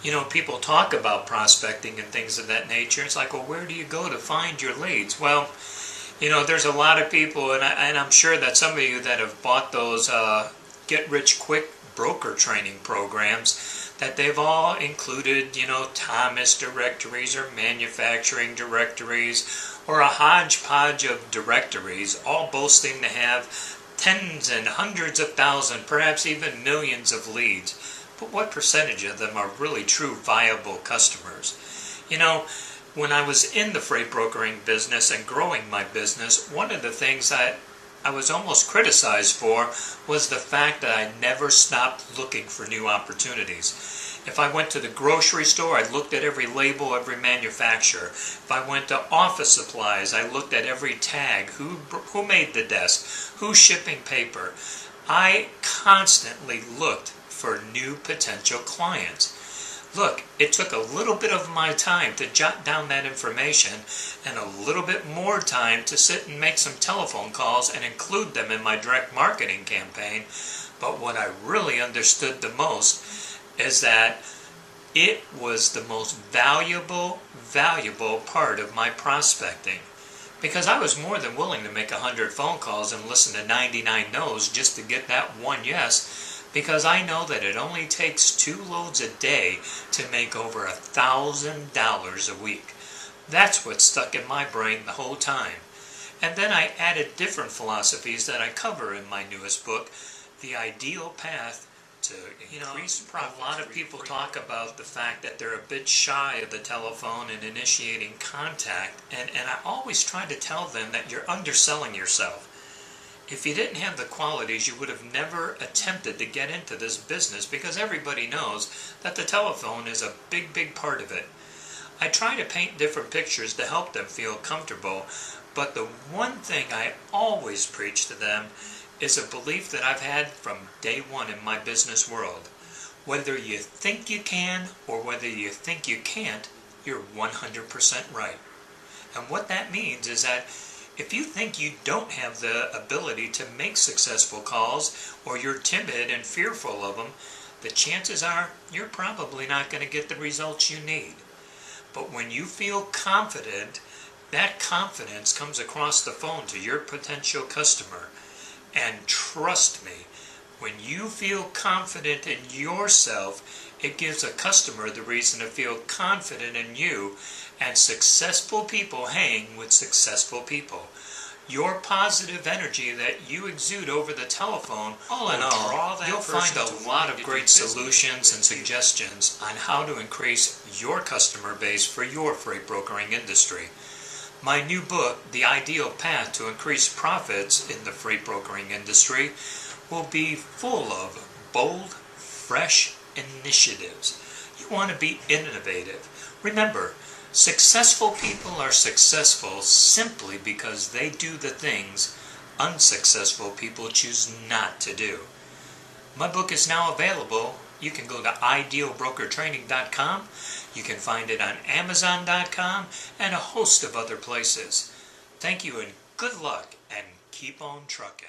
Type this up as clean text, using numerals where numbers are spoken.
You know, people talk about prospecting and things of that nature. It's like, well, where do you go to find your leads? Well, you know, there's a lot of people, and I'm sure that some of you that have bought those get-rich-quick broker training programs, that they've all included, you know, Thomas directories or manufacturing directories or a hodgepodge of directories, all boasting to have tens and hundreds of thousands, perhaps even millions of leads. But what percentage of them are really true viable customers? You know, when I was in the freight brokering business and growing my business, one of the things that I was almost criticized for was the fact that I never stopped looking for new opportunities. If I went to the grocery store, I looked at every label, every manufacturer. If I went to office supplies, I looked at every tag. Who made the desk? Who's shipping paper? I constantly looked for new potential clients. Look, it took a little bit of my time to jot down that information and a little bit more time to sit and make some telephone calls and include them in my direct marketing campaign. But what I really understood the most is that it was the most valuable part of my prospecting. Because I was more than willing to make 100 phone calls and listen to 99 no's just to get that one yes, because I know that it only takes 2 loads a day to make over $1,000 a week. That's what stuck in my brain the whole time. And then I added different philosophies that I cover in my newest book, The Ideal Path to Increase Profits. A lot of people talk about the fact that they're a bit shy of the telephone and initiating contact, and I always try to tell them that you're underselling yourself. If you didn't have the qualities, you would have never attempted to get into this business, because everybody knows that the telephone is a big part of it. I try to paint different pictures to help them feel comfortable, but the one thing I always preach to them is a belief that I've had from day one in my business world. Whether you think you can or whether you think you can't, you're 100% right. And what that means is that if you think you don't have the ability to make successful calls, or you're timid and fearful of them, the chances are you're probably not going to get the results you need. But when you feel confident, that confidence comes across the phone to your potential customer. And trust me, when you feel confident in yourself, it gives a customer the reason to feel confident in you, and successful people hang with successful people. Your positive energy that you exude over the telephone, all in all, you'll find a lot of great solutions and suggestions on how to increase your customer base for your freight brokering industry. My new book, The Ideal Path to Increase Profits in the Freight Brokering Industry, will be full of bold, fresh initiatives. You want to be innovative. Remember, successful people are successful simply because they do the things unsuccessful people choose not to do. My book is now available. You can go to idealbrokertraining.com. You can find it on Amazon.com and a host of other places. Thank you and good luck, and keep on trucking.